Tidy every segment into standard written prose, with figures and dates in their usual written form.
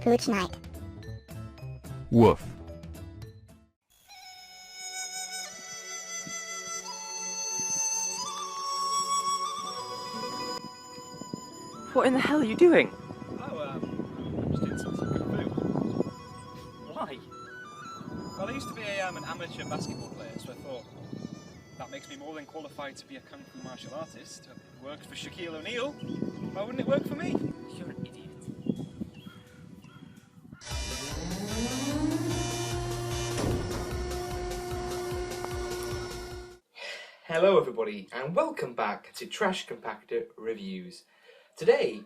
PoochKnight. Woof. What in the hell are you doing? Oh, I'm just doing some kung fu. Why? Well, I used to be an amateur basketball player, so I thought that makes me more than qualified to be a kung fu martial artist. It worked for Shaquille O'Neal. Why wouldn't it work for me? You're an idiot. Hello everybody and welcome back to Trash Compactor Reviews. Today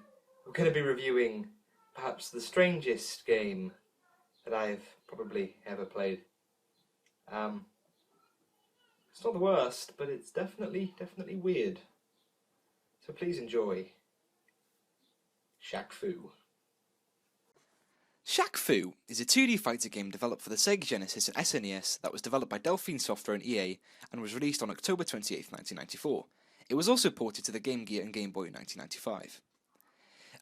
we're going to be reviewing perhaps the strangest game that I've probably ever played. It's not the worst, but it's definitely weird. So please enjoy Shaq-Fu. Shaq-Fu is a 2D fighter game developed for the Sega Genesis and SNES that was developed by Delphine Software and EA and was released on October 28, 1994. It was also ported to the Game Gear and Game Boy in 1995.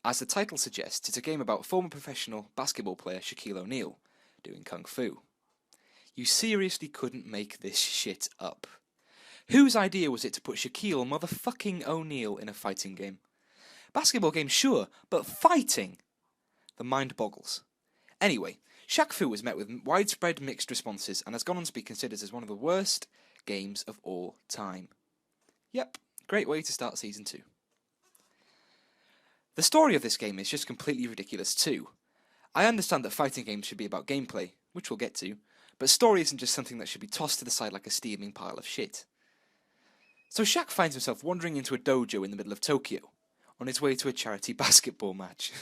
As the title suggests, it's a game about former professional basketball player Shaquille O'Neal doing kung fu. You seriously couldn't make this shit up. Whose idea was it to put Shaquille motherfucking O'Neal in a fighting game? Basketball game, sure, but fighting? The mind boggles. Anyway, Shaq-Fu was met with widespread mixed responses and has gone on to be considered as one of the worst games of all time. Yep, great way to start Season 2. The story of this game is just completely ridiculous too. I understand that fighting games should be about gameplay, which we'll get to, but story isn't just something that should be tossed to the side like a steaming pile of shit. So Shaq finds himself wandering into a dojo in the middle of Tokyo, on his way to a charity basketball match.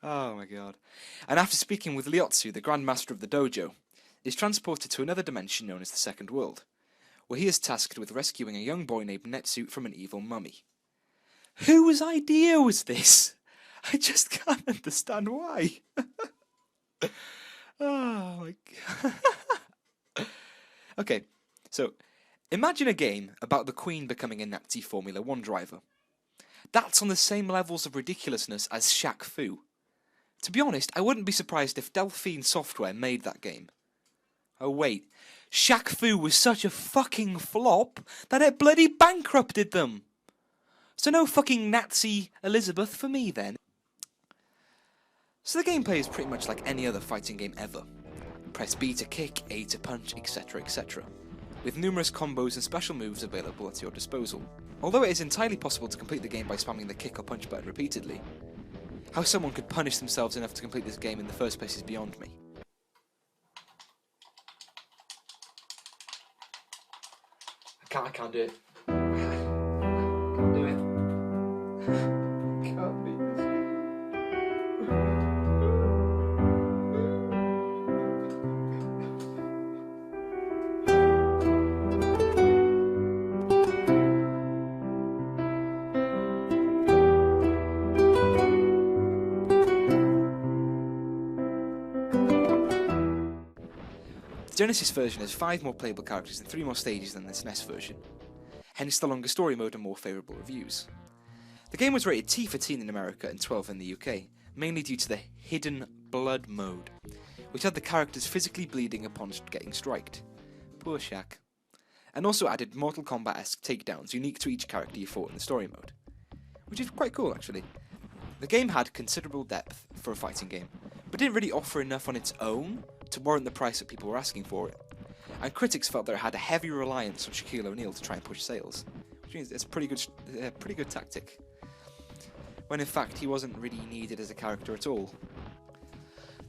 Oh my god. And after speaking with Ryotsu, the Grand Master of the dojo, is transported to another dimension known as the Second World, where he is tasked with rescuing a young boy named Netsu from an evil mummy. Whose idea was this? I just can't understand why. Oh my god. Okay, so imagine a game about the Queen becoming a Nazi Formula 1 driver. That's on the same levels of ridiculousness as Shaq-Fu. To be honest, I wouldn't be surprised if Delphine Software made that game. Oh wait, Shaq-Fu was such a fucking flop that it bloody bankrupted them! So no fucking Nazi Elizabeth for me then. So the gameplay is pretty much like any other fighting game ever. Press B to kick, A to punch, etc, etc. With numerous combos and special moves available at your disposal. Although it is entirely possible to complete the game by spamming the kick or punch button repeatedly, how someone could punish themselves enough to complete this game in the first place is beyond me. I can't do it. Can't do it. Can't beat this game. The Genesis version has 5 more playable characters and 3 more stages than the SNES version, hence the longer story mode and more favourable reviews. The game was rated T for teen in America and 12 in the UK, mainly due to the Hidden Blood mode, which had the characters physically bleeding upon getting striked. Poor Shaq. And also added Mortal Kombat-esque takedowns unique to each character you fought in the story mode, which is quite cool actually. The game had considerable depth for a fighting game, but didn't really offer enough on its own to warrant the price that people were asking for it. And critics felt that it had a heavy reliance on Shaquille O'Neal to try and push sales, which means it's a pretty good tactic, when in fact he wasn't really needed as a character at all.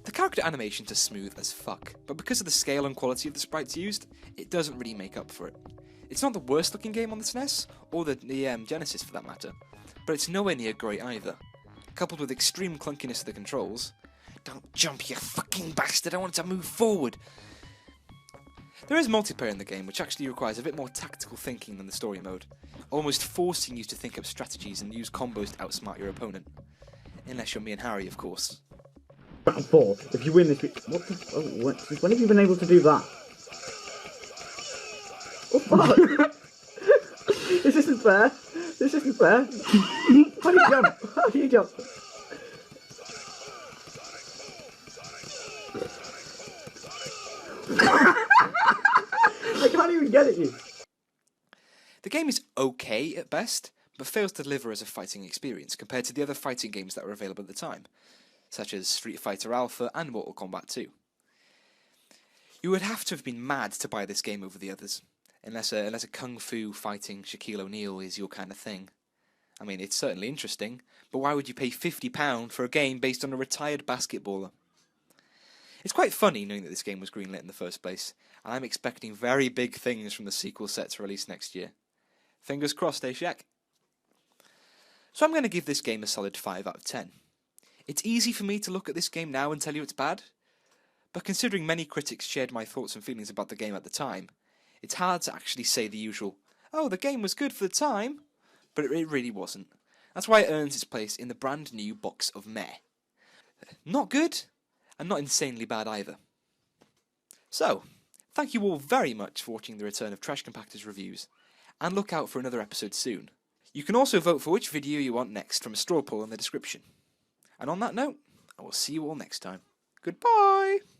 The character animations are smooth as fuck, but because of the scale and quality of the sprites used, it doesn't really make up for it. It's not the worst looking game on the SNES, or the Genesis for that matter, but it's nowhere near great either. Coupled with extreme clunkiness of the controls. Don't jump, you fucking bastard, I want to move forward! There is multiplayer in the game, which actually requires a bit more tactical thinking than the story mode, almost forcing you to think up strategies and use combos to outsmart your opponent. Unless you're me and Harry, of course. Round 4. If you win this, what the? Oh, when have you been able to do that? Oh fuck! This isn't fair. This isn't fair. How do you jump? How do you jump? reality. The game is okay at best, but fails to deliver as a fighting experience compared to the other fighting games that were available at the time, such as Street Fighter Alpha and Mortal Kombat 2. You would have to have been mad to buy this game over the others, unless a kung fu fighting Shaquille O'Neal is your kind of thing. I mean, it's certainly interesting, but why would you pay £50 for a game based on a retired basketballer? It's quite funny knowing that this game was greenlit in the first place, and I'm expecting very big things from the sequel set to release next year. Fingers crossed, eh, Shaq? So I'm going to give this game a solid 5 out of 10. It's easy for me to look at this game now and tell you it's bad, but considering many critics shared my thoughts and feelings about the game at the time, it's hard to actually say the usual, oh, the game was good for the time, but it really wasn't. That's why it earns its place in the brand new box of meh. Not good, and not insanely bad either. So, thank you all very much for watching the return of Trash Compactor's Reviews, and look out for another episode soon. You can also vote for which video you want next from a straw poll in the description. And on that note, I will see you all next time. Goodbye!